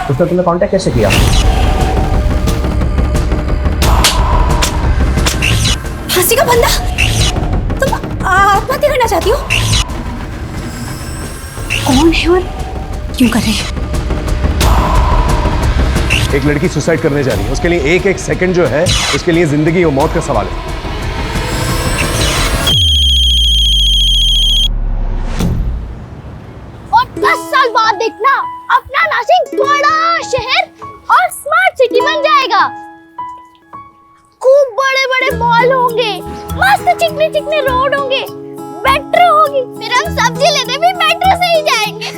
उसने तुम्हें कांटेक्ट कैसे किया? फांसी का बंदा, तुम आत्महत्या करना चाहती हो? कौन है और क्यों कर रही है? एक लड़की सुसाइड करने जा रही है, उसके लिए एक एक सेकंड जो है उसके लिए जिंदगी और मौत का सवाल है। और 10 साल बाद देखना अपना नासिक बड़ा शहर और स्मार्ट सिटी बन जाएगा। खूब बड़े बड़े मॉल होंगे, मस्त चिकने चिकने रोड होंगे, मेट्रो होगी, फिर हम सब्जी लेने भी मेट्रो से ही जाएंगे।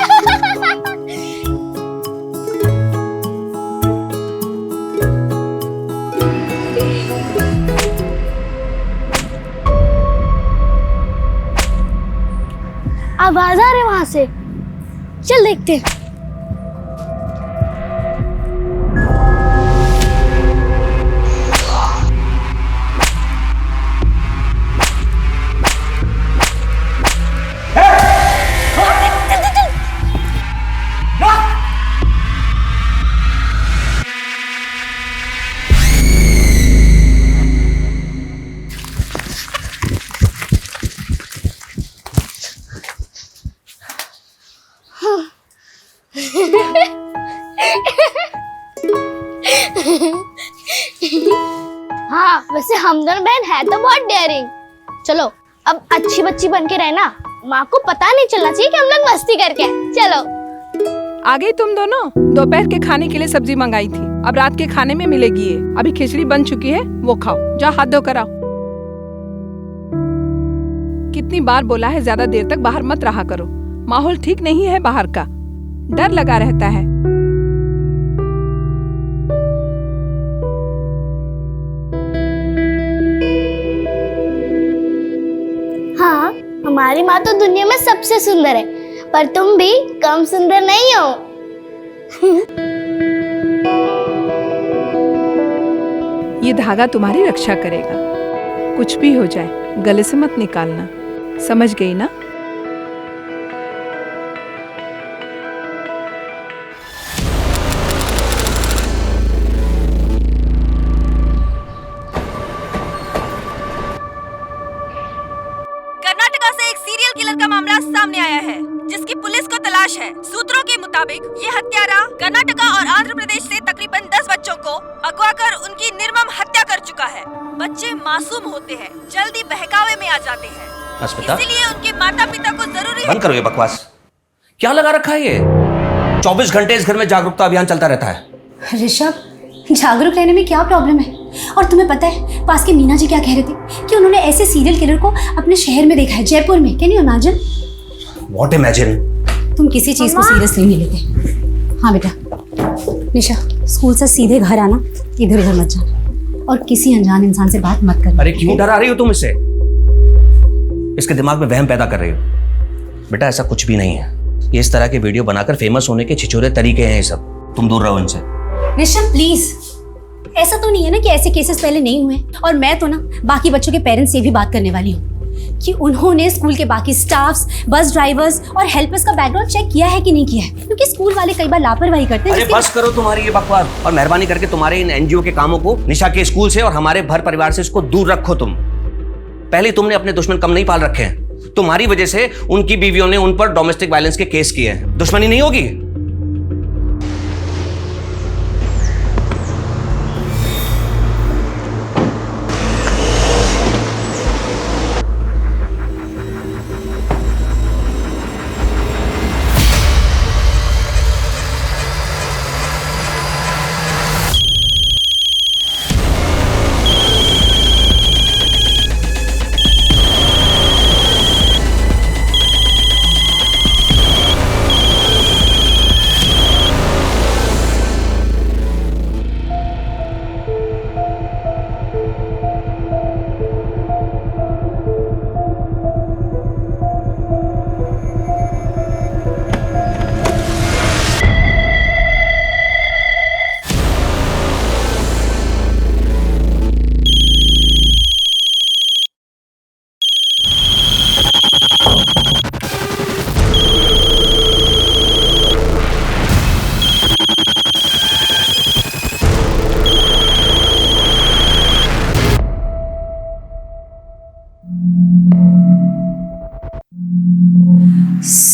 आवाज आ रही है वहां से, चल देखते हैं। हाँ, वैसे हम दोनों बहन है तो बहुत डेयरिंग। चलो अब अच्छी बच्ची बन के रहना, माँ को पता नहीं चलना चाहिए कि हम लोग मस्ती करके आए। चलो। आ गई तुम दोनों? दोपहर के खाने के लिए सब्जी मंगाई थी, अब रात के खाने में मिलेगी ये। अभी खिचड़ी बन चुकी है, वो खाओ। जा हाथ धो कर आओ। कितनी बार बोला है ज्यादा देर तक बाहर मत रहा करो, माहौल ठीक नहीं है बाहर का, डर लगा रहता है। हाँ, हमारी माँ तो दुनिया में सबसे सुंदर है, पर तुम भी कम सुंदर नहीं हो। ये धागा तुम्हारी रक्षा करेगा, कुछ भी हो जाए गले से मत निकालना, समझ गई ना? कर्नाटका से एक सीरियल किलर का मामला सामने आया है, जिसकी पुलिस को तलाश है। सूत्रों के मुताबिक ये हत्यारा कर्नाटका और आंध्र प्रदेश से तकरीबन 10 बच्चों को अगवा कर उनकी निर्मम हत्या कर चुका है। बच्चे मासूम होते हैं, जल्दी बहकावे में आ जाते हैं, इसीलिए उनके माता पिता को जरूरी है। बंद करो ये बकवास, क्या लगा रखा है ये? 24 घंटे इस घर में जागरूकता अभियान चलता रहता है। ऋषभ, जागरूक रहने में क्या प्रॉब्लम है? और तुम्हें पता है पास के मीना जी क्या कह रहे थे कि उन्होंने ऐसे सीरियल किलर को अपने शहर में देखा है, जयपुर में। Can you imagine? What imagine? तुम किसी चीज को सीरियसली नहीं लेते। हाँ बेटा, निशा स्कूल से सीधे घर आना, इधर उधर मत जाना और किसी अनजान इंसान से बात मत करना। अरे क्यों डरा रही हो तुम इससे? इसके दिमाग में वहम पैदा कर रही हो। बेटा ऐसा कुछ भी नहीं है, ये इस तरह के वीडियो बनाकर फेमस होने के छिछोरे तरीके हैं ये सब, तुम दूर रहो इनसे। ऋषभ प्लीज, ऐसा तो नहीं है ना कि ऐसे केसेस पहले नहीं हुए। और मैं तो ना बाकी बच्चों के पेरेंट्स से भी बात करने वाली हूँ कि उन्होंने स्कूल के बाकी स्टाफ्स, बस ड्राइवर्स और हेल्पर्स का बैकग्राउंड चेक किया है कि नहीं किया है, क्योंकि स्कूल वाले कई बार लापरवाही करते हैं। अरे बस करो तुम्हारी ये बकवास और मेहरबानी करके तुम्हारे इन एनजीओ के कामों को निशा के स्कूल से और हमारे भर परिवार से इसको दूर रखो। तुम पहले तुमने अपने दुश्मन कम नहीं पाल रखे हैं, तुम्हारी वजह से उनकी बीवियों ने उन पर डोमेस्टिक वायलेंस के केस किए हैं। दुश्मनी नहीं होगी?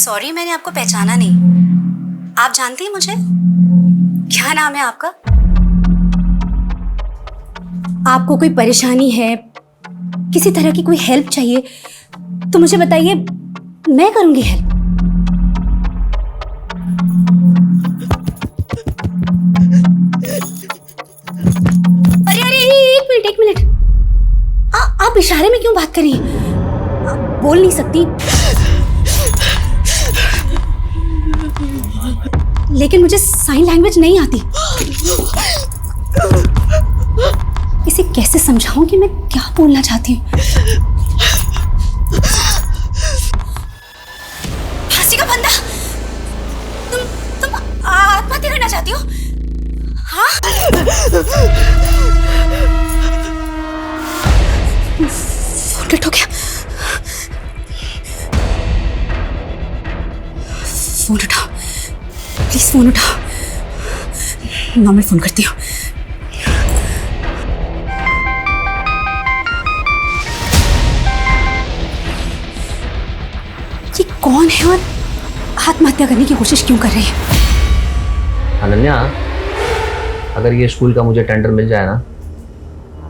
सॉरी, मैंने आपको पहचाना नहीं। आप जानती हैं मुझे? क्या नाम है आपका? आपको कोई परेशानी है, किसी तरह की कोई हेल्प चाहिए तो मुझे बताइए, मैं करूंगी हेल्प। अरे अरे, एक मिनट। आप इशारे में क्यों बात कर रही हैं? आप बोल नहीं सकती। लेकिन मुझे साइन लैंग्वेज नहीं आती। इसे कैसे समझाऊं कि मैं क्या बोलना चाहती हूँ? फांसी का फंदा, तुम आत्महत्या करना चाहती हो? हाँ? फोन कट हो गया। फोन उठाओ प्लीज, फोन उठाओ। मैं फोन करती हूँ। ये कौन है और आत्महत्या करने की कोशिश क्यों कर रही है? अनन्या, अगर ये स्कूल का मुझे टेंडर मिल जाए ना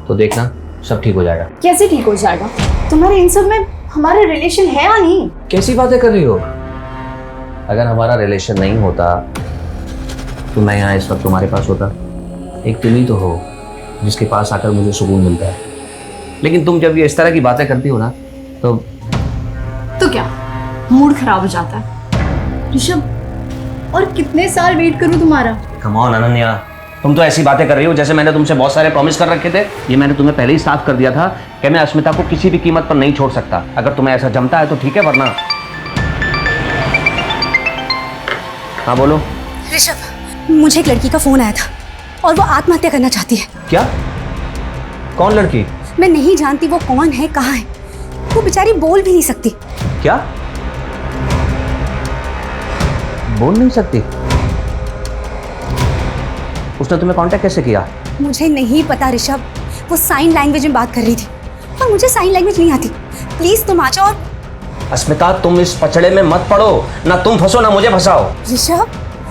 तो देखना सब ठीक हो जाएगा। कैसे ठीक हो जाएगा? तुम्हारे इन सब में हमारा रिलेशन है या नहीं? कैसी बातें कर रही हो? अगर हमारा रिलेशन नहीं होता तो मैं यहाँ इस वक्त तुम्हारे पास होता। एक तुम ही तो हो जिसके पास आकर मुझे सुकून मिलता है। लेकिन तुम जब ये इस तरह की बातें करती हो ना तो क्या मूड खराब हो जाता है? ऋषभ, और कितने साल वेट करूं तुम्हारा? कम ऑन अनन्या, तुम तो ऐसी बातें कर रही हो जैसे मैंने तुमसे बहुत सारे प्रॉमिस कर रखे थे। ये मैंने तुम्हें पहले ही साफ कर दिया था कि मैं अस्मिता को किसी भी कीमत पर नहीं छोड़ सकता। अगर तुम्हें ऐसा जमता है तो ठीक है, वरना। हाँ बोलो। ऋषभ, मुझे एक लड़की का फोन आया था और वो आत्महत्या करना चाहती है। क्या? कौन लड़की? मैं नहीं जानती वो कौन है, कहाँ है। वो बेचारी बोल भी नहीं सकती। क्या? बोल नहीं सकती? उसने तुम्हें कांटेक्ट कैसे किया? मुझे नहीं पता ऋषभ, वो साइन लैंग्वेज में बात कर रही थी और मुझे साइन लैंग्वेज नहीं आती। प्लीज तुम आ जाओ। और अस्मिता, तुम इस पचड़े में मत पड़ो। ना तुम फंसो ना मुझे फंसाओ। ऋषभ,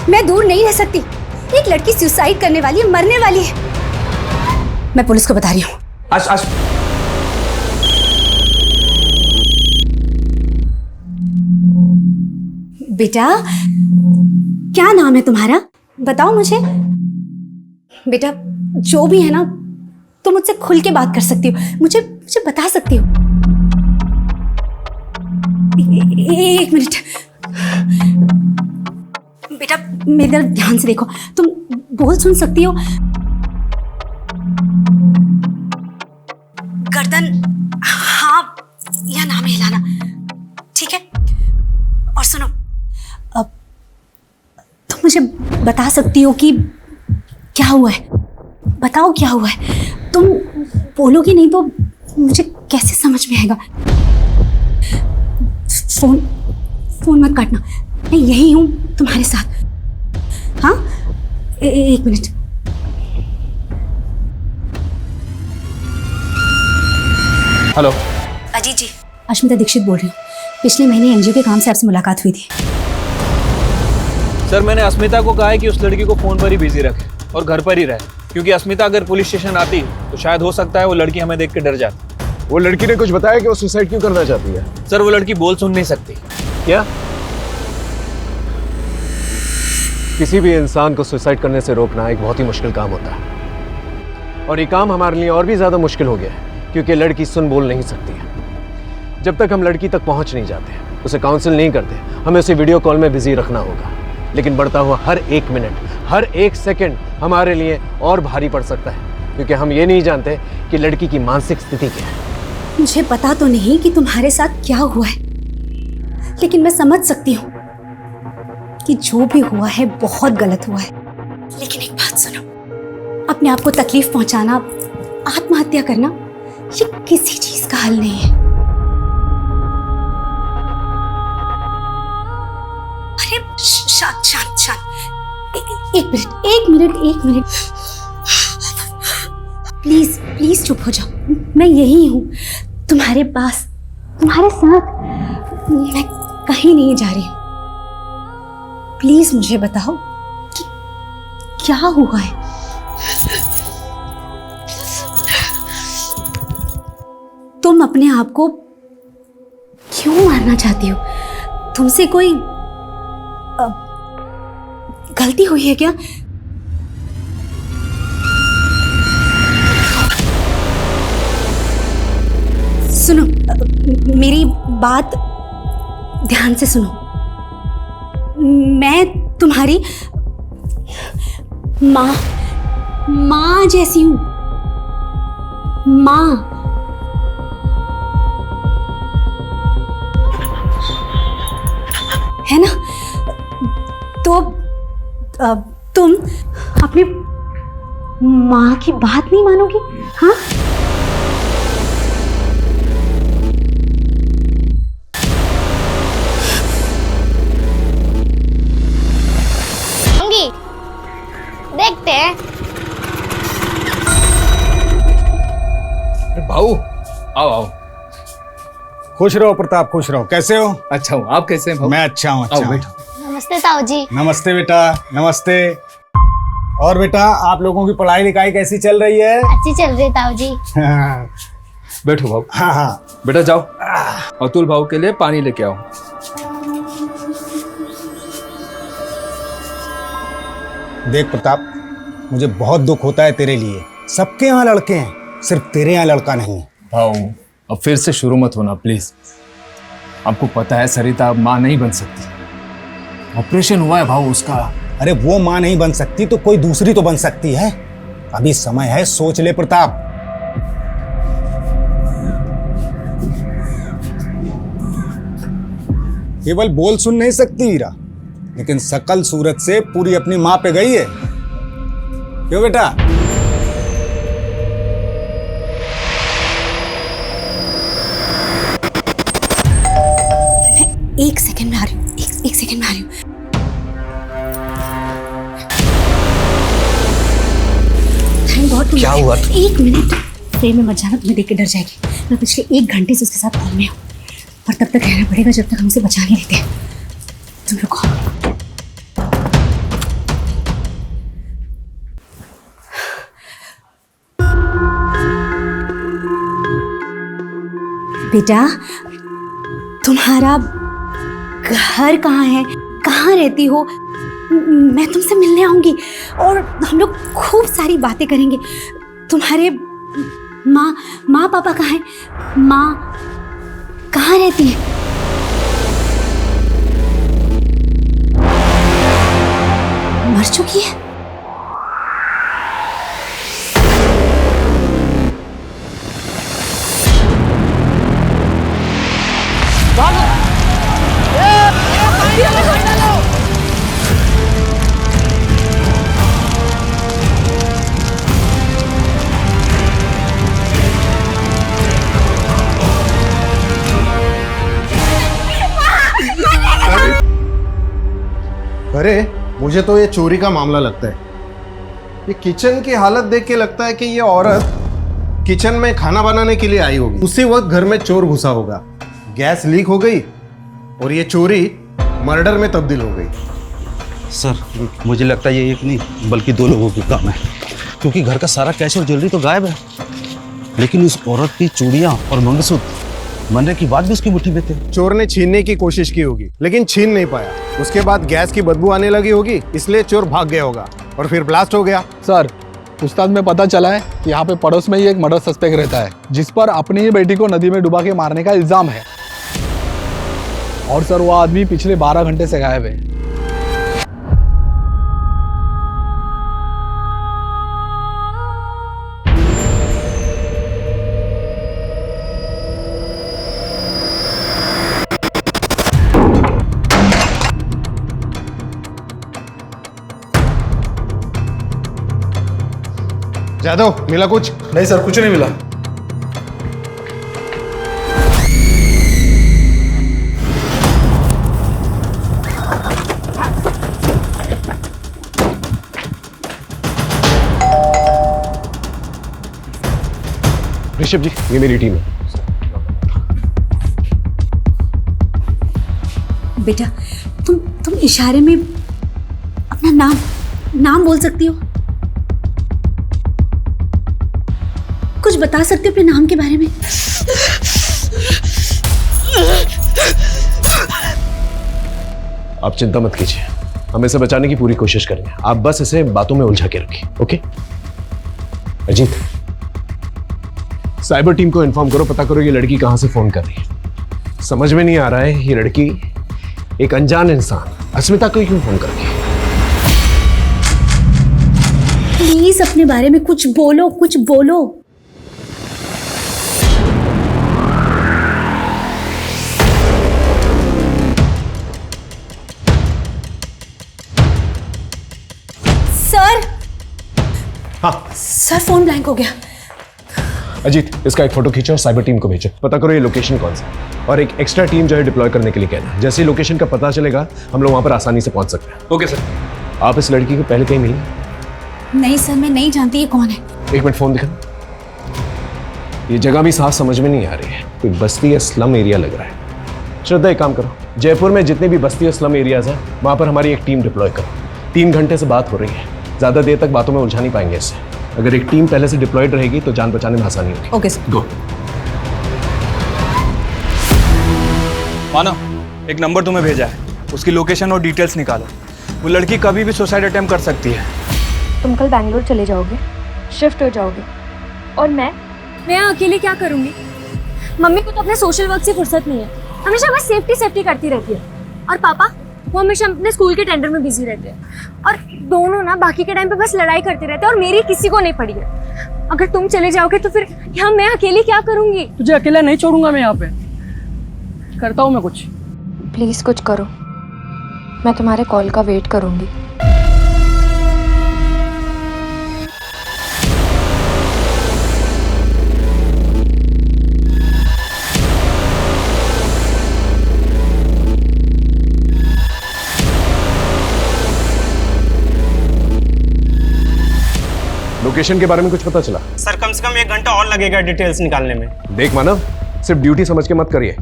मैं दूर नहीं रह सकती। एक लड़की सुसाइड करने वाली है, मरने वाली है। मैं पुलिस को बता रही हूँ। बेटा, क्या नाम है तुम्हारा? बताओ मुझे। बेटा, जो भी है ना, तुम मुझसे खुल के बात कर सकती हो। मुझे बता सकती हो। एक मिनट बेटा, मेरी तरफ ध्यान से देखो। तुम बोल सुन सकती हो? गर्दन हाँ या ना में हिलाना, ठीक है? और सुनो, अब तुम मुझे बता सकती हो कि क्या हुआ है? बताओ क्या हुआ है। तुम बोलोगी नहीं तो मुझे कैसे समझ में आएगा? फोन मत काटना, मैं यही हूं तुम्हारे साथ। हाँ, एक मिनट। हेलो। अजीत जी, अश्मिता दीक्षित बोल रही हूँ। पिछले महीने एनजीओ के काम से आपसे मुलाकात हुई थी। सर, मैंने अस्मिता को कहा है कि उस लड़की को फोन पर ही बिजी रखे और घर पर ही रहे, क्योंकि अस्मिता अगर पुलिस स्टेशन आती तो शायद हो सकता है वो लड़की हमें देख के डर जाती। वो लड़की ने कुछ बताया कि वो सुसाइड क्यों करना चाहती है? सर, वो लड़की बोल सुन नहीं सकती। क्या? किसी भी इंसान को सुसाइड करने से रोकना एक बहुत ही मुश्किल काम होता है, और ये काम हमारे लिए और भी ज्यादा मुश्किल हो गया है क्योंकि लड़की सुन बोल नहीं सकती है। जब तक हम लड़की तक पहुंच नहीं जाते, उसे काउंसिल नहीं करते, हमें उसे वीडियो कॉल में बिजी रखना होगा। लेकिन बढ़ता हुआ हर एक मिनट, हर एक सेकंड हमारे लिए और भारी पड़ सकता है, क्योंकि हम ये नहीं जानते कि लड़की की मानसिक स्थिति क्या है। मुझे पता तो नहीं कि तुम्हारे साथ क्या हुआ है, लेकिन मैं समझ सकती हूँ कि जो भी हुआ है बहुत गलत हुआ है। लेकिन एक बात सुनो, अपने आप को तकलीफ पहुंचाना, आत्महत्या करना, ये किसी चीज का हल नहीं है। अरे शांत शांत शांत, एक मिनट प्लीज प्लीज चुप हो जाओ। मैं यही हूँ तुम्हारे पास, तुम्हारे साथ। मैं कहीं नहीं जा रही हूँ। प्लीज मुझे बताओ कि क्या हुआ है। तुम अपने आप को क्यों मारना चाहती हो? तुमसे कोई गलती हुई है क्या? सुनो, मेरी बात ध्यान से सुनो। मैं तुम्हारी माँ जैसी हूं। माँ। है ना? तो तुम अपनी माँ की बात नहीं मानोगी? हाँ? देखते हैं। भाऊ आओ आओ। खुश रहो प्रताप, खुश रहो। कैसे हो? अच्छा हूँ, आप कैसे हैं भाऊ? मैं अच्छा हूँ। आओ बैठो। नमस्ते ताऊ जी। नमस्ते बेटा, नमस्ते। और बेटा, आप लोगों की पढ़ाई लिखाई कैसी चल रही है? अच्छी चल रही है ताऊ जी। बैठो भाऊ। हाँ हाँ बेटा जाओ, अतुल भाऊ के लिए पानी लेके आओ। देख प्रताप, मुझे बहुत दुख होता है तेरे लिए। सबके यहाँ लड़के हैं, सिर्फ तेरे यहाँ लड़का नहीं है। भाऊ अब फिर से शुरू मत होना प्लीज। आपको पता है सरिता अब माँ नहीं बन सकती। ऑपरेशन हुआ है भाऊ उसका। अरे वो माँ नहीं बन सकती तो कोई दूसरी तो बन सकती है। अभी समय है, सोच ले प्रताप। केवल बोल सुन नहीं सकती हीरा, लेकिन सकल सूरत से पूरी अपनी माँ पे गई है। क्यों बेटा? मैं एक सेकंड में आ रही हूँ। एक सेकंड में आ रही हूँ। Thank God. क्या हुआ? एक मिनट ट्रेन में मत जाना, तुम्हें देख के डर जाएगी। मैं पिछले 1 घंटे से उसके साथ कॉल में हूँ, पर तब तक रहना पड़ेगा जब तक हम उसे बचा नहीं लेते। तुम रुको। बेटा, तुम्हारा घर कहाँ है? कहाँ रहती हो? मैं तुमसे मिलने आऊंगी और हम लोग खूब सारी बातें करेंगे। तुम्हारे माँ पापा कहाँ हैं? माँ कहाँ रहती है? मर चुकी है? अरे मुझे तो ये चोरी का मामला लगता है। ये किचन की हालत देख के लगता है कि ये औरत किचन में खाना बनाने के लिए आई होगी। उसी वक्त घर में चोर घुसा होगा, गैस लीक हो गई और ये चोरी मर्डर में तब्दील हो गई। सर मुझे लगता है ये एक नहीं बल्कि 2 लोगों की काम है, क्योंकि घर का सारा कैश और ज्वेलरी तो गायब है, लेकिन उस औरत की चूड़ियाँ और मंगलसूत्र मरने की बात भी उसकी मुट्ठी में थे। चोर ने छीनने की कोशिश की होगी लेकिन छीन नहीं पाया। उसके बाद गैस की बदबू आने लगी होगी, इसलिए चोर भाग गया होगा और फिर ब्लास्ट हो गया। सर पूछताछ में पता चला है कि यहाँ पे पड़ोस में ही एक मर्डर सस्पेक्ट रहता है, जिस पर अपनी ही बेटी को नदी में डुबा के मारने का इल्जाम है। और सर वो आदमी पिछले 12 घंटे से गायब है। जादव, मिला कुछ? नहीं सर, कुछ नहीं मिला। ऋषभ जी, ये मेरी टीम है। बेटा, तुम इशारे में अपना नाम बोल सकती हो? कुछ बता सकते हो अपने नाम के बारे में? आप चिंता मत कीजिए, हम इसे बचाने की पूरी कोशिश करेंगे। आप बस इसे बातों में उलझा के रखिए, ओके? अजीत, साइबर टीम को इन्फॉर्म करो, पता करो ये लड़की कहां से फोन कर रही है। समझ में नहीं आ रहा है ये लड़की एक अनजान इंसान अस्मिता को क्यों फोन कर रही है। प्लीज अपने बारे में कुछ बोलो, कुछ बोलो। सर। हाँ सर, फोन ब्लैंक हो गया। अजीत, इसका एक फोटो खींचो और साइबर टीम को भेजो, पता करो ये लोकेशन कौन सा है और एक एक्स्ट्रा टीम जो है डिप्लॉय करने के लिए कहना। जैसे ही लोकेशन का पता चलेगा हम लोग वहां पर आसानी से पहुंच सकते हैं। Okay sir. आप इस लड़की को पहले कहीं मिली? नहीं सर, मैं नहीं जानती ये कौन है। एक मिनट फोन दिखा। ये जगह भी साफ समझ में नहीं आ रही है, कोई बस्ती या स्लम एरिया लग रहा है। श्रद्धा, एक काम करो, जयपुर में जितने भी बस्ती और स्लम एरियाज हैं वहां पर हमारी एक टीम डिप्लॉय करो। 3 घंटे से बात हो रही है, ज्यादा देर तक बातों में उलझा नहीं पाएंगे इससे। अगर एक टीम पहले से डिप्लॉयड रहेगी तो जान बचाने में आसानी होगी। Okay sir. गो। मानव, एक नंबर तुम्हें भेजा है, उसकी लोकेशन और डिटेल्स निकालो। वो लड़की कभी भी सुसाइड अटेम्प्ट कर सकती है। तुम कल बैंगलोर चले जाओगे, शिफ्ट हो जाओगे, और मैं अकेले क्या करूंगी? मम्मी को तो अपने सोशल वर्क से फुर्सत नहीं है, हमेशा बस सेफ्टी करती रहती है। और पापा, वो हमेशा अपने स्कूल के टेंडर में बिजी रहते हैं। और दोनों ना बाकी के टाइम पे बस लड़ाई करते रहते हैं और मेरी किसी को नहीं पड़ी है। अगर तुम चले जाओगे तो फिर यहाँ मैं अकेली क्या करूंगी? तुझे अकेला नहीं छोड़ूंगा मैं यहाँ पे, करता हूँ मैं कुछ। प्लीज कुछ करो, मैं तुम्हारे कॉल का वेट करूंगी। लोकेशन के बारे में कुछ पता चला? सर कम से कम 1 घंटा और लगेगा डिटेल्स निकालने में। देख मानव, सिर्फ ड्यूटी समझ के मत करिए।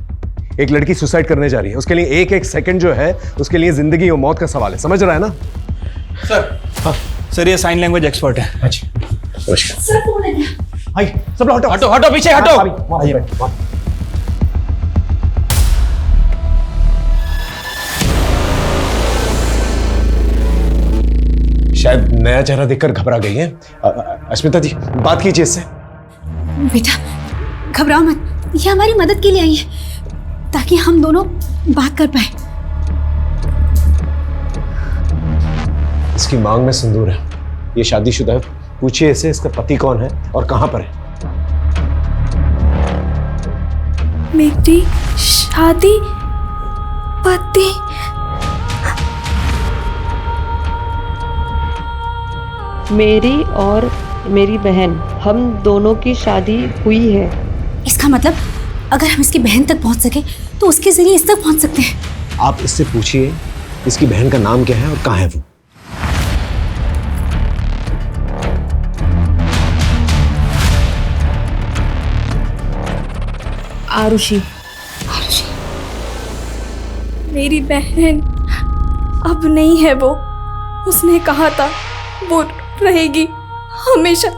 एक लड़की सुसाइड करने जा रही है, उसके लिए एक सेकंड जो है उसके लिए जिंदगी और मौत का सवाल है, समझ रहा है ना? सर। हाँ सर, ये साइन लैंग्वेज एक्सपर्ट है। अच्छा, नमस्कार। सर, फोन आ गया। हाय, सब लोग हटो हटो हटो, पीछे हटो। शायद नया चेहरा देखकर घबरा गई है। अस्मिता जी, बात कीजिए इससे। बेटा घबराओ मत, ये हमारी मदद के लिए आई है ताकि हम दोनों बात कर पाए। इसकी मांग में सिंदूर है, ये शादीशुदा है। पूछिए इसे इसका पति कौन है और कहां पर है। मेरी शादी पति? मेरी और मेरी बहन, हम दोनों की शादी हुई है। इसका मतलब अगर हम इसकी बहन तक पहुंच सके तो उसके जरिए इस तक पहुंच सकते हैं। आप इससे पूछिए इसकी बहन का नाम क्या है और कहां है वो। आरुषि। मेरी बहन अब नहीं है वो। उसने कहा था वो रहेगी, हमेशा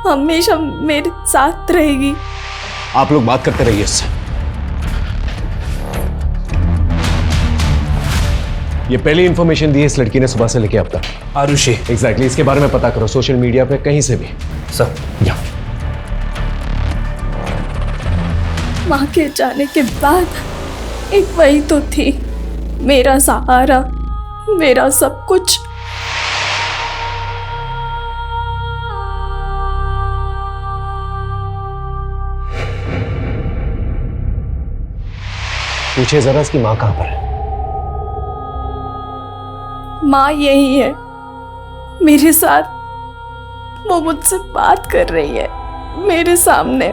हमेशा मेरे साथ रहेगी। आप लोग बात करते रहिए इससे। ये पहली इंफॉर्मेशन दी है इस लड़की ने सुबह से लेके अब तक। आरुषि। एग्जैक्टली, इसके बारे में पता करो सोशल मीडिया पे कहीं से भी। सर। या माँ के जाने के बाद एक वही तो थी, मेरा सहारा, मेरा सब कुछ। पूछिए जरा इसकी माँ कहां पर है। माँ यही है मेरे साथ, वो मुझसे बात कर रही है मेरे सामने।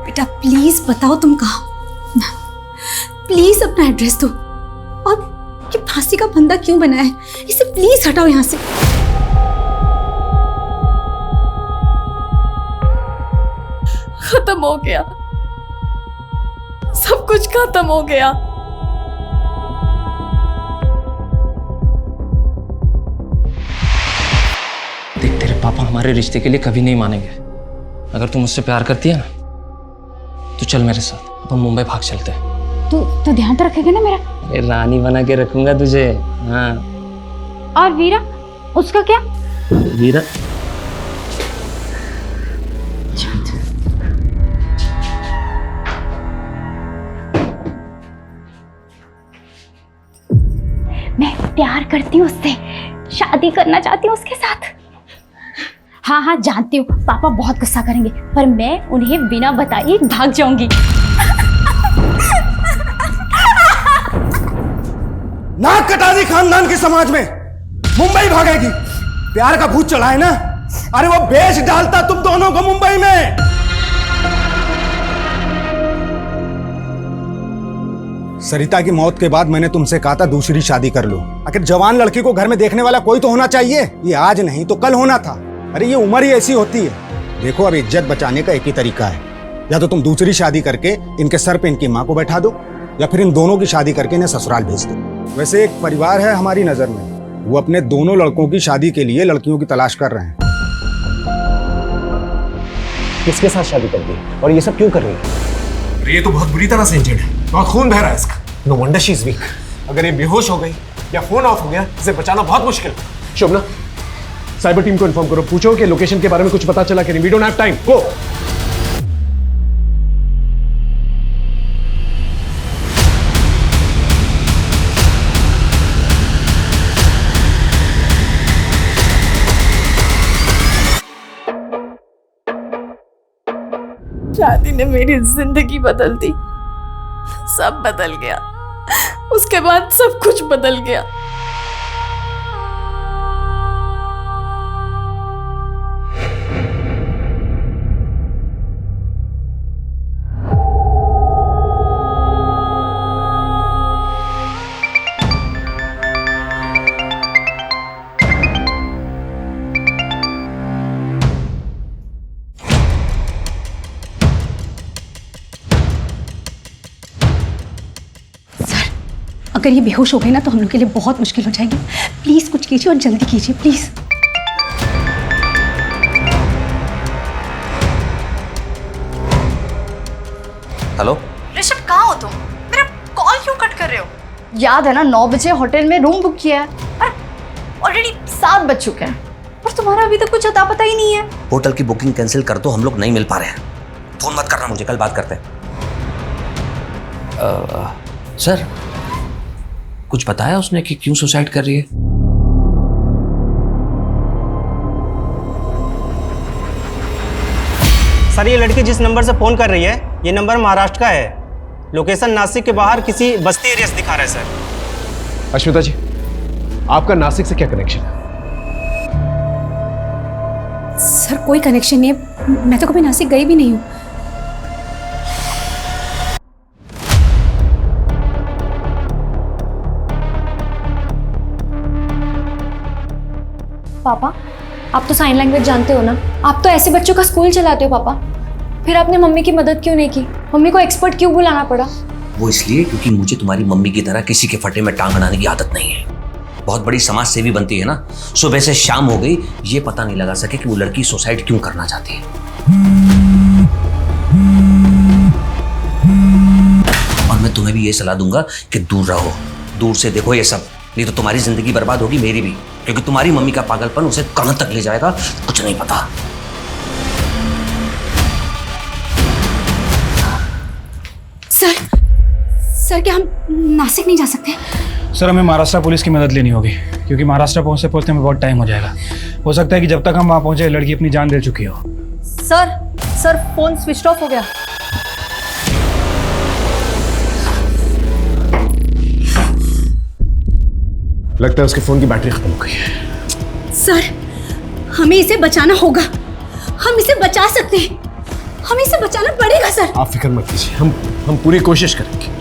बेटा प्लीज बताओ तुम कहाँ, प्लीज अपना एड्रेस दो। और ये फांसी का फंदा क्यों बनाया है, इसे प्लीज हटाओ यहाँ से। खत्म हो गया, सब कुछ खत्म हो गया। हमारे रिश्ते के लिए कभी नहीं मानेंगे। अगर तू मुझसे प्यार करती है ना तो चल मेरे साथ, अपन मुंबई भाग चलते हैं। तू ध्यान तो रखेगा ना मेरा? अरे रानी बना के रखूंगा तुझे। हाँ। और वीरा, उसका क्या? वीरा मैं प्यार करती हूँ उससे, शादी करना चाहती हूँ उसके साथ। हाँ जानती हूँ पापा बहुत गुस्सा करेंगे, पर मैं उन्हें बिना बताए भाग जाऊंगी। नाक कटा दी खानदान के समाज में, मुंबई भागेगी। प्यार का भूत चढ़ा है ना, अरे वो बेच डालता तुम दोनों को मुंबई में। सरिता की मौत के बाद मैंने तुमसे कहा था दूसरी शादी कर लो। आखिर जवान लड़की को घर में देखने वाला कोई तो होना चाहिए। ये आज नहीं तो कल होना था। अरे ये उम्र ही ऐसी होती है। देखो अब इज्जत बचाने का एक ही तरीका है, या तो तुम दूसरी शादी करके इनके सर पे इनकी माँ को बैठा दो, या फिर इन दोनों की शादी करके इन्हें ससुराल भेज दो। वैसे एक परिवार है हमारी नजर में, वो अपने दोनों लड़कों की शादी के लिए लड़कियों की तलाश कर रहे हैं। किसके साथ शादी कर दी और ये सब क्यों कर रही है? ये तो बहुत बुरी तरह से इंजर्ड है, बहुत खून बह रहा है इसका। No wonder she is weak. अगर ये बेहोश हो गई या फोन ऑफ हो गया, इसे बचाना बहुत मुश्किल है। शोभना, साइबर टीम को इन्फॉर्म करो, पूछो कि लोकेशन के बारे में कुछ पता चला कि नहीं। वी डोंट हैव टाइम, गो। शादी ने मेरी जिंदगी बदल दी, सब बदल गया। उसके बाद सब कुछ बदल गया। अगर ये बेहोश हो गए ना तो हम लोग के लिए बहुत मुश्किल हो जाएगी। प्लीज कुछ कीजिए और जल्दी कीजिए प्लीज। हेलो ऋषभ, कहाँ हो तुम? मेरा कॉल क्यों कट कर रहे हो? याद है ना 9 बजे होटल में रूम बुक किया है, ऑलरेडी 7 बज चुके हैं और तुम्हारा अभी तक कुछ अता पता ही नहीं है। होटल की बुकिंग कैंसिल कर दो, हम लोग नहीं मिल पा रहे हैं। फोन मत करना मुझे, कल बात करते हैं। सर, कुछ बताया उसने कि क्यों सुसाइड कर रही है? सर, ये लड़की जिस नंबर से फ़ोन कर रही है, ये नंबर महाराष्ट्र का है। लोकेशन नासिक के बाहर किसी बस्ती एरिया से दिखा रहा है सर। अश्विता जी, आपका नासिक से क्या कनेक्शन है? सर कोई कनेक्शन नहीं है, मैं तो कभी नासिक गई भी नहीं हूँ। पापा, आप तो साइन लैंग्वेज जानते हो ना, आप तो ऐसे बच्चों का स्कूल चलाते हो पापा। फिर आपने मम्मी की मदद क्यों नहीं की? मम्मी को एक्सपर्ट क्यों बुलाना पड़ा? वो इसलिए क्योंकि मुझे तुम्हारी मम्मी की तरह किसी के फटे में टांग अड़ाने की आदत नहीं है। बहुत बड़ी समाज सेवी बनती है ना, सुबह से शाम हो गई, ये पता नहीं लगा सके कि वो लड़की सुसाइड क्यों करना चाहती है। और मैं तुम्हें भी ये सलाह दूंगा कि दूर रहो, दूर से देखो ये सब, नहीं तो तुम्हारी जिंदगी बर्बाद होगी, मेरी भी। क्योंकि तुम्हारी मम्मी का पागलपन उसे कहां तक ले जाएगा कुछ नहीं पता। सर क्या हम नासिक नहीं जा सकते? सर, हमें महाराष्ट्र पुलिस की मदद लेनी होगी, क्योंकि महाराष्ट्र पहुंचते में बहुत टाइम हो जाएगा। हो सकता है कि जब तक हम वहां पहुंचे लड़की अपनी जान दे चुकी हो। सर फोन स्विच ऑफ हो गया। लगता है उसके फोन की बैटरी खत्म हो गई है। सर, हमें इसे बचाना होगा, हम इसे बचा सकते हैं, हमें इसे बचाना पड़ेगा सर। आप फिक्र मत कीजिए, हम पूरी कोशिश करेंगे।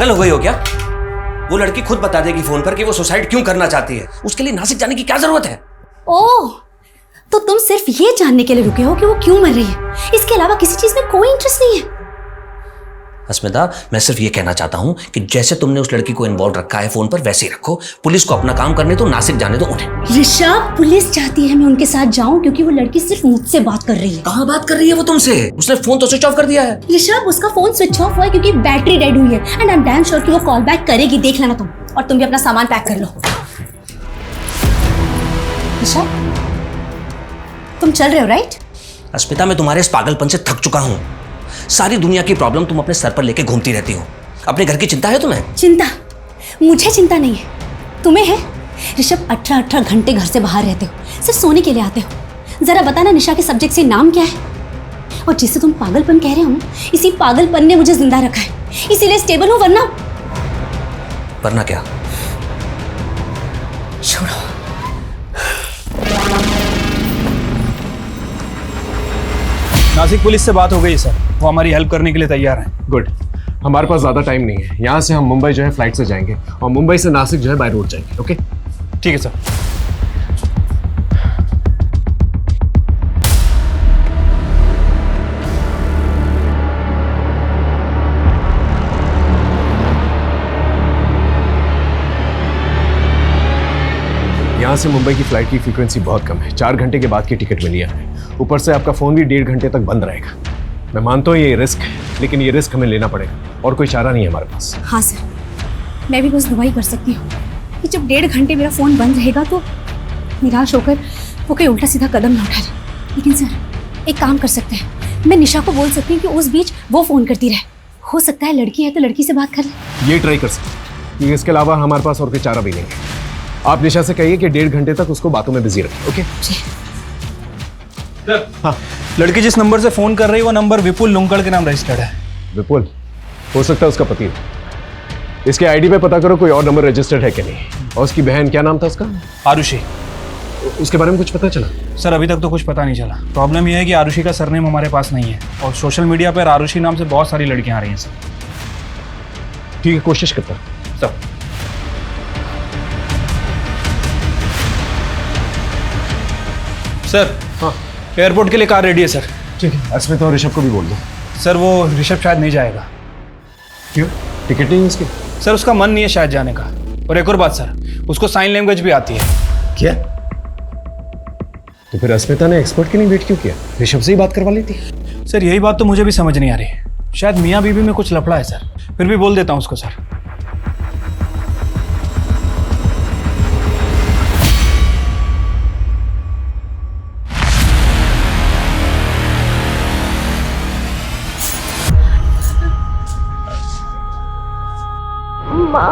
पागल हो गई हो क्या? वो लड़की खुद बता देगी फोन पर कि वो सुसाइड क्यों करना चाहती है। उसके लिए नासिक जाने की क्या जरूरत है? ओह, तो तुम सिर्फ ये जानने के लिए रुके हो कि वो क्यों मर रही है, इसके अलावा किसी चीज में कोई इंटरेस्ट नहीं है? अस्मिता, मैं सिर्फ ये कहना चाहता हूं कि जैसे तुमने उस लड़की को इन्वॉल्व रखा है फोन पर, वैसे ही रखो। पुलिस को अपना काम करने दो, नासिक जाने दो उन्हें। ऋषभ, पुलिस चाहती है मैं उनके साथ जाऊं क्योंकि वो लड़की सिर्फ मुझसे बात कर रही है। कहाँ बात कर रही है वो तुमसे? उसने फोन तो स्विच ऑफ कर दिया है। ऋषभ, उसका फोन स्विच ऑफ हुआ है क्योंकि बैटरी डेड हुई है and I am damn sure कि वो कॉल बैक करेगी। देख लेना तुम, और तुम भी अपना सामान पैक कर लो। ऋषभ, तुम चल रहे हो राइट? अस्मिता, मैं तुम्हारे इस पागलपन से थक चुका हूं। सारी दुनिया की प्रॉब्लम तुम अपने सर पर लेके घूमती रहती हो। अपने घर की चिंता है तुम्हें? चिंता? मुझे चिंता नहीं है, तुम्हें है। ऋषभ, 18 घंटे घर से बाहर रहते हो, सिर्फ सोने के लिए आते हो। जरा बताना निशा के सब्जेक्ट से नाम क्या है? और जिससे तुम पागलपन कह रहे हो ना, इसी पागलपन ने मुझे जिंदा रखा है, इसीलिए स्टेबल हूं। वरना क्या? छोड़ो। नासिक पुलिस से बात हो गई सर, वो हमारी हेल्प करने के लिए तैयार हैं। गुड। हमारे पास ज़्यादा टाइम नहीं है। यहाँ से हम मुंबई जो है फ्लाइट से जाएंगे और मुंबई से नासिक जो है बाय रोड जाएंगे। ओके, ठीक है सर। यहाँ से मुंबई की फ्लाइट की फ्रीक्वेंसी बहुत कम है। 4 घंटे के बाद की टिकट मिली है। ऊपर से आपका फ़ोन भी 1.5 घंटे तक बंद रहेगा। मैं मानता हूँ ये रिस्क है, लेकिन ये रिस्क हमें लेना पड़ेगा और कोई चारा नहीं है हमारे पास। हाँ सर, मैं भी बस दुआ ही कर सकती हूँ कि जब 1.5 घंटे मेरा फ़ोन बंद रहेगा तो निराश होकर वो कोई उल्टा सीधा कदम ना उठा ले। लेकिन सर, एक काम कर सकते हैं, मैं निशा को बोल सकती हूँ कि उस बीच वो फ़ोन करती रहे। हो सकता है लड़की है तो लड़की से बात कर ले। ये ट्राई कर सकते हैं। इसके अलावा हमारे पास और कोई चारा भी नहीं है। आप निशा से कहिए कि 1.5 घंटे तक उसको बातों में बिजी रखें। ओके हाँ, लड़की जिस नंबर से फोन कर रही है वो नंबर विपुल लुंकड़ के नाम रजिस्टर्ड है। विपुल हो सकता है उसका पति हो। इसके आईडी पे पता करो कोई और नंबर रजिस्टर्ड है कि नहीं। और उसकी बहन, क्या नाम था उसका? आरुषि। उसके बारे में कुछ पता चला? सर अभी तक तो कुछ पता नहीं चला। प्रॉब्लम यह है कि आरुषि का सरनेम हमारे पास नहीं है और सोशल मीडिया पर आरुषि नाम से बहुत सारी लड़कियां आ रही हैं सर। ठीक है, कोशिश करता सर। सर हाँ, एयरपोर्ट के लिए कार रेडी है सर। ठीक है, अस्मिता और ऋषभ को भी बोल दो। सर वो ऋषभ शायद नहीं जाएगा। क्यों? टिकट नहीं है उसकी? सर उसका मन नहीं है शायद जाने का। और एक और बात सर, उसको साइन लैंग्वेज भी आती है। क्या? तो फिर अस्मिता ने एक्सपर्ट के लिए वेट क्यों किया? ऋषभ से ही बात करवा लेती। सर यही बात तो मुझे भी समझ नहीं आ रही। शायद मियाँ बीवी में कुछ लफड़ा है सर। फिर भी बोल देता हूँ उसको सर। माँ,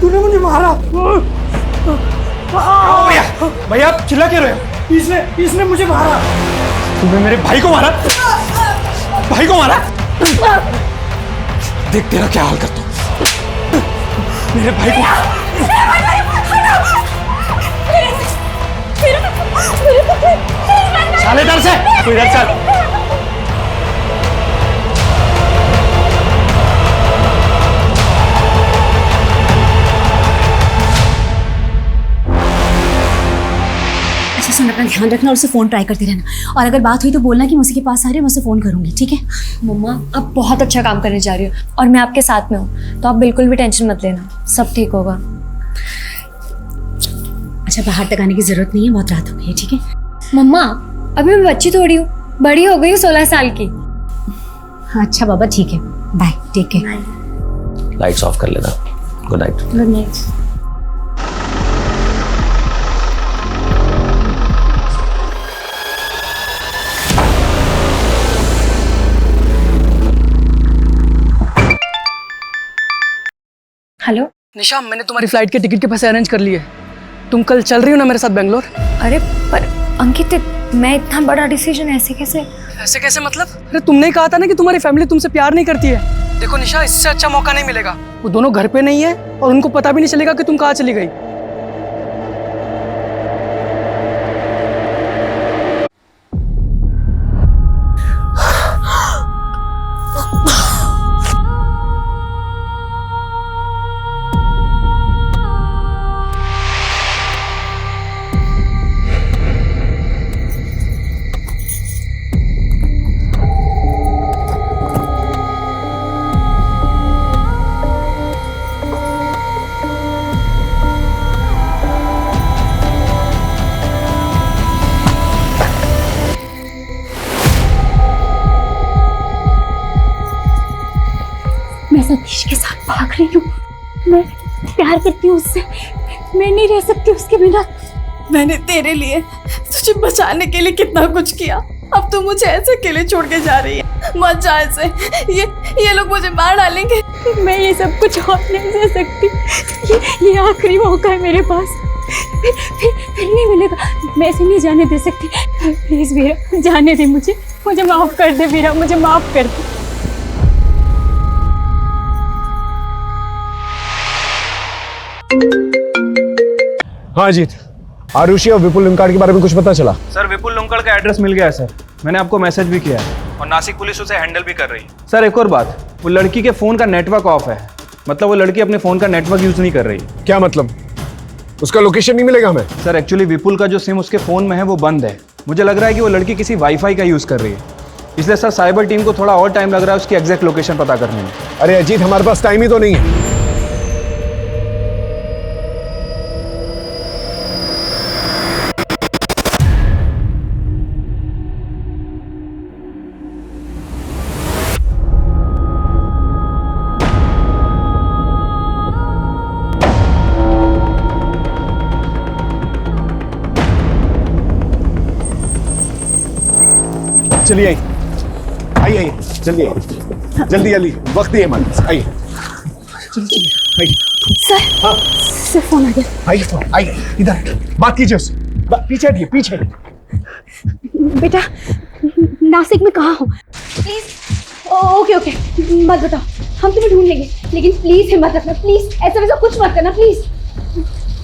तूने मुझे मारा। भैया, भैया आप चिल्ला क्यों रहे हो? इसने मुझे मारा। तुमने मेरे भाई को मारा? भाई को मारा? देख तेरा क्या हाल करता हूं। मेरे भाई को साले डर से तू इधर चल। अच्छा सुन, अपना ध्यान रखना और उसे फ़ोन ट्राई करती रहना। और अगर बात हुई तो बोलना कि मैं उसी के पास आ रही हूँ, मैं उसे फ़ोन करूँगी। ठीक है? मम्मा, आप बहुत अच्छा काम करने जा रही हो और मैं आपके साथ में हूँ, तो आप बिल्कुल भी टेंशन मत लेना, सब ठीक होगा। अच्छा, बाहर तक आने की ज़रूरत नहीं है, बहुत रात हो गई है। ठीक है? मम्मा, अभी मैं बच्ची थोड़ी हूँ, बड़ी हो गई हूँ 16 साल की। अच्छा बाबा, ठीक है, bye, take care. Lights off कर लेना। Good night. Good night. Hello Nisha, मैंने तुम्हारी फ्लाइट के टिकट के पैसे अरेंज कर लिए। तुम कल चल रही हो ना मेरे साथ बेंगलोर? अरे पर अंकित, मैं इतना बड़ा डिसीजन ऐसे कैसे? ऐसे कैसे मतलब? अरे तुमने ही कहा था ना कि तुम्हारी फैमिली तुमसे प्यार नहीं करती है। देखो निशा, इससे अच्छा मौका नहीं मिलेगा। वो दोनों घर पे नहीं है और उनको पता भी नहीं चलेगा कि तुम कहाँ चली गई। मैं सतीश के साथ भाग रही हूँ। मैं प्यार करती हूँ उससे। मैं नहीं रह सकती उसके बिना। मैंने तेरे लिए, तुझे बचाने के लिए कितना कुछ किया। अब तू मुझे ऐसे अकेले छोड़ के जा रही है। मत जा ऐसे। ये लोग मुझे मार डालेंगे। मैं ये सब कुछ और नहीं सह सकती। ये आखिरी मौका है मेरे पास। फिर नहीं मिलेगा। मैं ऐसे नहीं जाने दे सकती। प्लीज वीरा, जाने दे मुझे। मुझे माफ कर दे वीरा, मुझे माफ कर दे। हाँ अजीत, आरुषि और विपुल लिंकाड़ के बारे में कुछ पता चला? सर विपुल लुंकड़ का एड्रेस मिल गया है सर। मैंने आपको मैसेज भी किया है और नासिक पुलिस उसे हैंडल भी कर रही है। सर एक और बात, वो लड़की के फोन का नेटवर्क ऑफ है। मतलब वो लड़की अपने फोन का नेटवर्क यूज नहीं कर रही। क्या मतलब? उसका लोकेशन नहीं मिलेगा हमें? सर एक्चुअली विपुल का जो सिम उसके फोन में है वो बंद है। मुझे लग रहा है कि वो लड़की किसी वाईफाई का यूज कर रही है, इसलिए सर साइबर टीम को थोड़ा और टाइम लग रहा है उसकी एग्जैक्ट लोकेशन पता करने में। अरे अजीत, हमारे पास टाइम ही तो नहीं है। चलिए आइए, आइए जल्दी आइए, जल्दी जल्दी, वक्त ही है हमारे पास। आइए चलिए आइए। सर, हाँ सर फोन आ गया। आइए फोन, आइए इधर बात कीजिए उससे। पीछे हटिए, पीछे। बेटा, नासिक में कहाँ हो? प्लीज। ओके ओके, मत बताओ, हम तुम्हें ढूंढ लेंगे, लेकिन प्लीज हिम्मत रखना। प्लीज ऐसा वैसा कुछ मत करना प्लीज।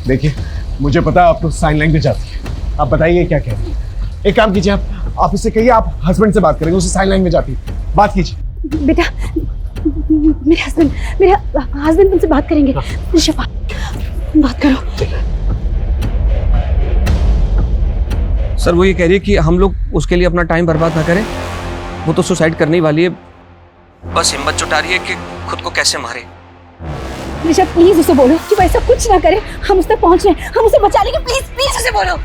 देखिए मुझे पता है आप तो साइन लैंग्वेज आती है, आप बताइए क्या कह रही है। एक काम कीजिए, आप उससे कहिए आप हस्बैंड से बात करेंगे, उसे साइन लैंग्वेज आती है, बात कीजिए। बेटा, मेरे हस्बैंड तुमसे बात करेंगे। ऋषभ, बात करो। सर वो ये कह रही है कि हम लोग उसके लिए अपना टाइम बर्बाद ना करें। वो तो सुसाइड करने वाली है, बस हिम्मत जुटा रही है कि खुद को कैसे मारे। ऋषभ प्लीज उसे बोलो कि वैसा कुछ ना करे। हम उस तक पहुंच रहे हैं, हम उसे बचा लेंगे। प्लीज प्लीज उसे बोलो।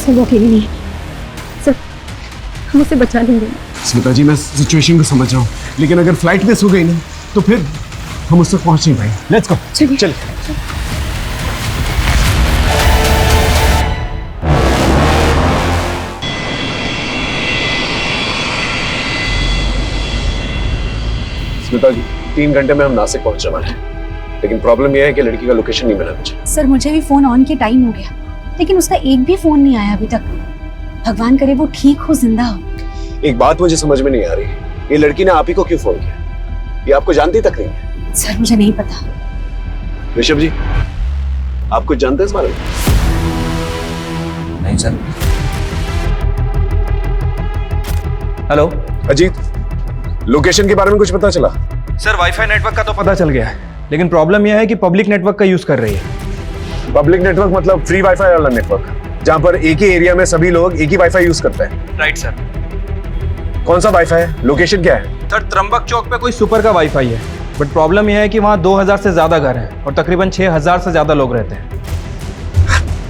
वो अकेली नहीं है सर, हम उसे बचा लेंगे। स्मिता जी, मैं सिचुएशन को समझ रहा हूँ, लेकिन अगर फ्लाइट मिस हो गई ना तो फिर हम उससे पहुंच नहीं पाएंगे। लेट्स गो, चलिए। स्मिता जी, 3 घंटे में हम नासिक पहुंचने वाले हैं, लेकिन प्रॉब्लम यह है कि लड़की का लोकेशन नहीं मिला मुझे। सर मुझे भी फोन ऑन के टाइम हो गया, लेकिन उसका एक भी फोन नहीं आया अभी तक। भगवान करे वो ठीक हो, जिंदा हो। एक बात मुझे समझ में नहीं आ रही, ये लड़की ने आप ही को क्यों फोन किया? ये आपको जानती तक नहीं है। सर मुझे नहीं पता। ऋषभ जी, आप कुछ जानते हैं इस बारे में? नहीं सर। हेलो अजीत, लोकेशन के बारे में कुछ पता चला? सर वाईफाई नेटवर्क का तो पता चल गया है, लेकिन प्रॉब्लम यह है कि पब्लिक नेटवर्क का यूज कर रही है। पब्लिक नेटवर्क मतलब फ्री वाईफाई वाला नेटवर्क, जहां पर एक ही एरिया में सभी लोग एक ही वाईफाई यूज करते हैं। Right sir. कौन सा वाईफाई है? लोकेशन क्या है? सर त्र्यंबक चौक पे कोई सुपर का वाईफाई है, बट प्रॉब्लम यह है कि वहाँ 2000 से ज्यादा घर हैं और तकरीबन 6000 से ज्यादा लोग रहते हैं।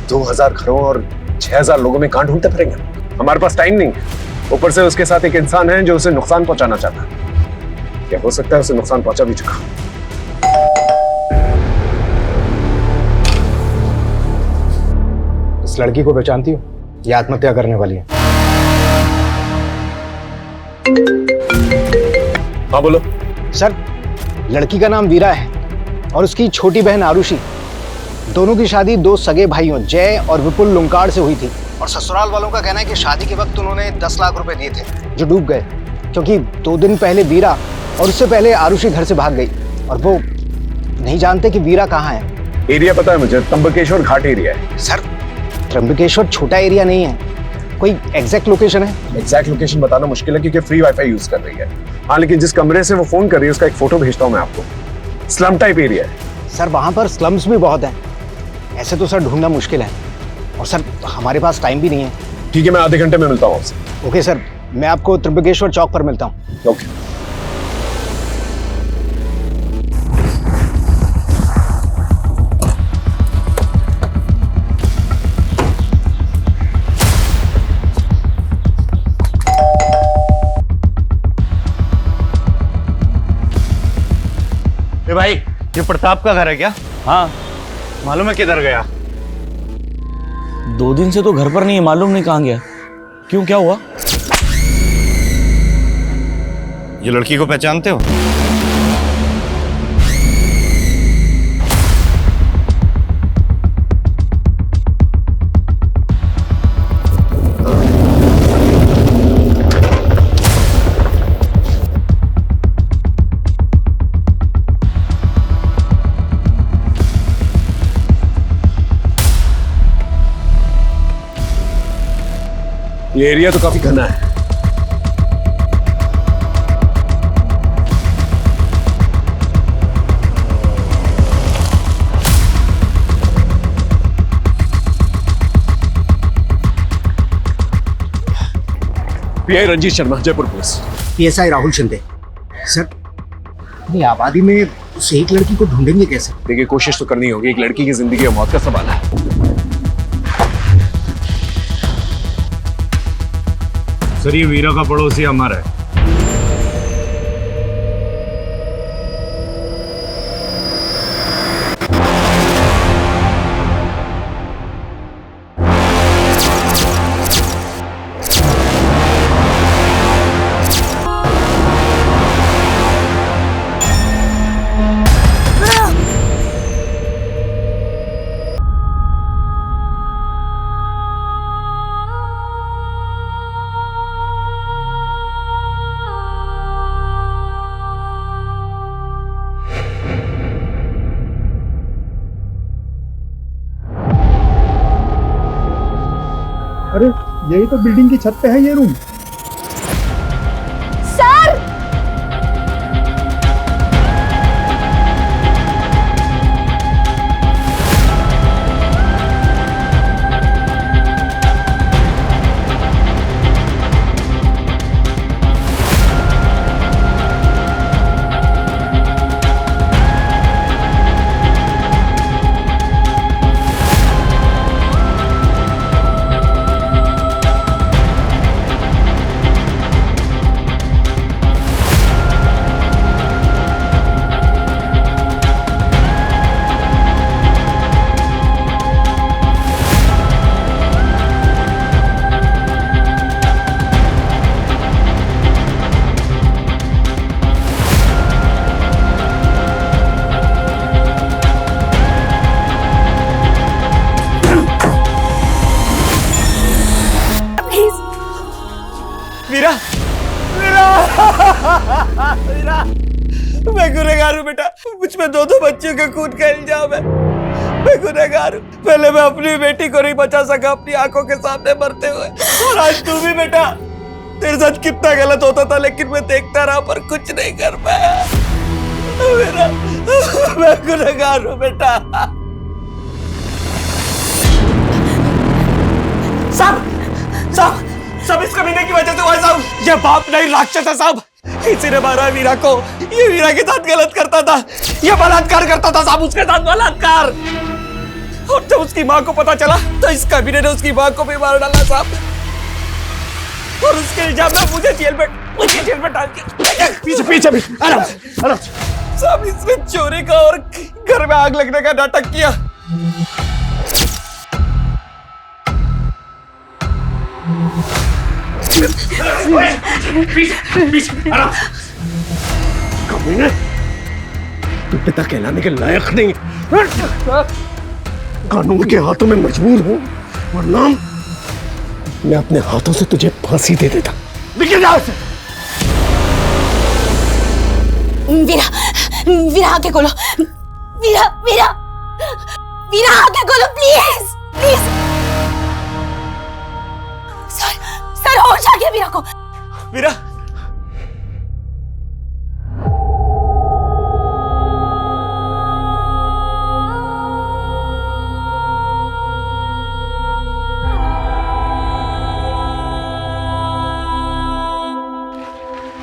2000 घरों और 6000 लोगों में कहां ढूंढते फिरेंगे? हमारे पास टाइम नहीं है। ऊपर से उसके साथ एक इंसान है जो उसे नुकसान पहुंचाना चाहता है। क्या हो सकता है उसे नुकसान पहुंचा भी चुका। इस लड़की को पहचानती हो? ये आत्महत्या करने वाली है। हाँ बोलो। सर, लड़की का नाम वीरा है और उसकी छोटी बहन आरुषि। दोनों की शादी दो सगे भाइयों जय और विपुल लुंकाड़ से हुई थी और ससुराल वालों का कहना है कि शादी के वक्त उन्होंने 10 लाख रुपए दिए थे जो डूब गए, क्योंकि 2 दिन पहले वीरा और उससे पहले आरुषि घर से भाग गई और वो नहीं जानते कि वीरा कहाँ है। एरिया पता है मुझे, त्र्यंबकेश्वर घाट एरिया है। सर, त्र्यंबकेश्वर छोटा एरिया नहीं है, कोई एग्जैक्ट लोकेशन है? एग्जैक्ट लोकेशन बताना मुश्किल है क्योंकि फ्री वाईफाई यूज कर रही है। हाँ, लेकिन जिस कमरे से वो फोन कर रही है उसका एक फोटो भेजता हूँ मैं आपको। स्लम टाइप एरिया है। सर, वहां पर स्लम्स भी बहुत हैं। ऐसे तो सर ढूंढना मुश्किल है और सर हमारे पास टाइम भी नहीं है। ठीक है, मैं आधे घंटे में मिलता हूँ आपसे। ओके सर, मैं आपको त्र्यंबकेश्वर चौक पर मिलता हूँ। ओके। भाई, ये प्रताप का घर है क्या? हाँ। मालूम है किधर गया? 2 दिन से तो घर पर नहीं है, मालूम नहीं कहाँ गया। क्यों, क्या हुआ? ये लड़की को पहचानते हो? ये एरिया तो काफी घना है। PI Ranjeet Sharma, Jaipur police. PSI Rahul Shinde. Sir, अपनी आबादी में उस एक लड़की को ढूंढेंगे कैसे? देखिए, कोशिश तो करनी होगी। एक लड़की की जिंदगी और मौत का सवाल है। सर, ये वीरा का पड़ोसी हमारा है। अरे यही तो बिल्डिंग की छत पे है ये रूम। सर, वीरा, वीरा, वीरा, मैं गुनहगार हूँ बेटा। मुझ में 2 बच्चियों के खून का इल्जाम है। मैं गुनहगार हूँ। पहले मैं अपनी बेटी को नहीं बचा सका अपनी आंखों के सामने मरते हुए, और आज तू भी बेटा। तेरे साथ कितना गलत होता था लेकिन मैं देखता रहा पर कुछ नहीं कर पाया। मेरा मैं गुनहगार हूँ बेटा। सब इस कमीने की वजह से हुआ साहब। ये बाप नहीं राक्षस है साहब। इसी ने मारा वीरा को। ये वीरा के साथ गलत करता था, ये बलात्कार करता था साहब, उसके साथ बलात्कार। और जब उसकी माँ को पता चला तो इस कमीने ने उसकी माँ को भी मार डाला साहब। और उसके इल्जाम में मुझे जेल में डाल दिया। पीछे आराम से। साहब, इसने चोरी का और घर में आग लगने का नाटक किया। कमीने, तू पिता कहलाने के लायक नहीं। कानून के हाथों में मजबूर हूं, वरना मैं अपने हाथों से तुझे फांसी दे देता। निकल जा से। वीरा, वीरा आके खोलो, वीरा, वीरा, वीरा आके खोलो प्लीज, प्लीज। सर होश आ गया वीरा को। वीरा,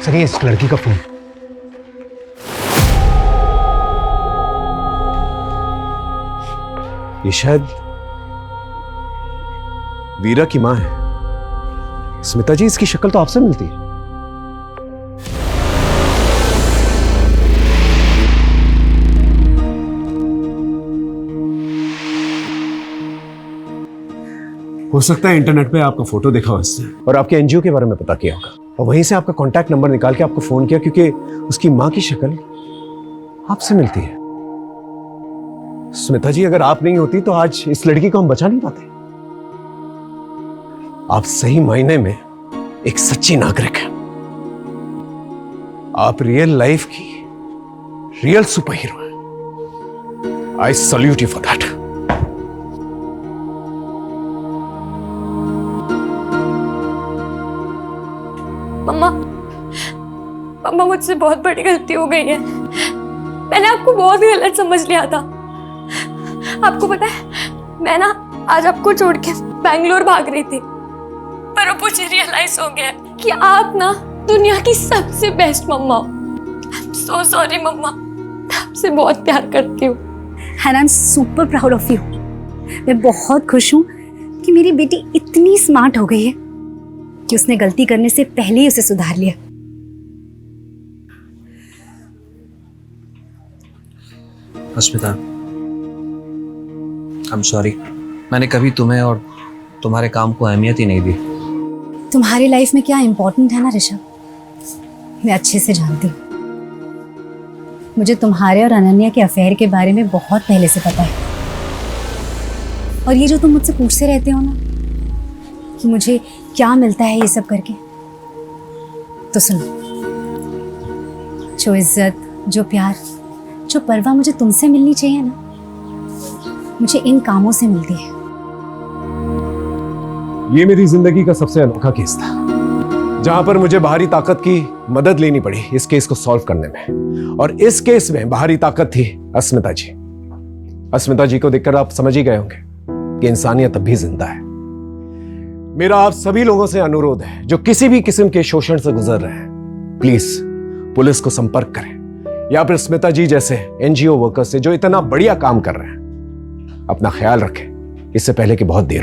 सर, ये इस लड़की का फोन। ये शायद वीरा की मां है। स्मिता जी, इसकी शक्ल तो आपसे मिलती है। हो सकता है इंटरनेट पे आपका फोटो देखा हो इसने और आपके एनजीओ के बारे में पता किया होगा और वहीं से आपका कांटेक्ट नंबर निकाल के आपको फोन किया, क्योंकि उसकी मां की शक्ल आपसे मिलती है। स्मिता जी, अगर आप नहीं होती तो आज इस लड़की को हम बचा नहीं पाते। आप सही मायने में एक सच्ची नागरिक हैं। आप रियल लाइफ की रियल सुपर हीरो हैं। I salute you for that. मम्मा, मम्मा मुझसे बहुत बड़ी गलती हो गई है। मैंने आपको बहुत गलत समझ लिया था। आपको पता है, मैं ना आज आपको छोड़ के बैंगलोर भाग रही थी, पर अब मुझे रियलाइज हो गया कि आप ना दुनिया की सबसे बेस्ट मम्मा हो। आई एम सो सॉरी मम्मा, मैं आपसे बहुत प्यार करती हूँ। And I am super proud of you. मैं बहुत खुश हूँ कि मेरी बेटी इतनी स्मार्ट हो गई है कि उसने गलती करने से पहले ही उसे सुधार लिया। अस्मिता, आई एम सॉरी। मैंने कभी तुम्हें और तुम्हारे काम को अहमियत ही नहीं दी। तुम्हारी लाइफ में क्या इंपॉर्टेंट है ना ऋषभ, मैं अच्छे से जानती हूँ। मुझे तुम्हारे और अनन्या के अफेयर के बारे में बहुत पहले से पता है। और ये जो तुम मुझसे पूछते रहते हो ना कि मुझे क्या मिलता है ये सब करके, तो सुनो, जो इज्जत, जो प्यार, जो परवाह मुझे तुमसे मिलनी चाहिए ना, मुझे इन कामों से मिलती है। ये मेरी जिंदगी का सबसे अनोखा केस था, जहां पर मुझे बाहरी ताकत की मदद लेनी पड़ी इस केस को सॉल्व करने में। और इस केस में बाहरी ताकत थी अस्मिता जी। अस्मिता जी को देखकर आप समझ ही गए होंगे कि इंसानियत अब भी जिंदा है। मेरा आप सभी लोगों से अनुरोध है जो किसी भी किस्म के शोषण से गुजर रहे हैं, प्लीज पुलिस को संपर्क करें या फिर स्मिता जी जैसे एनजीओ वर्कर्स से जो इतना बढ़िया काम कर रहे हैं। अपना ख्याल रखें, इससे पहले कि बहुत देर हो।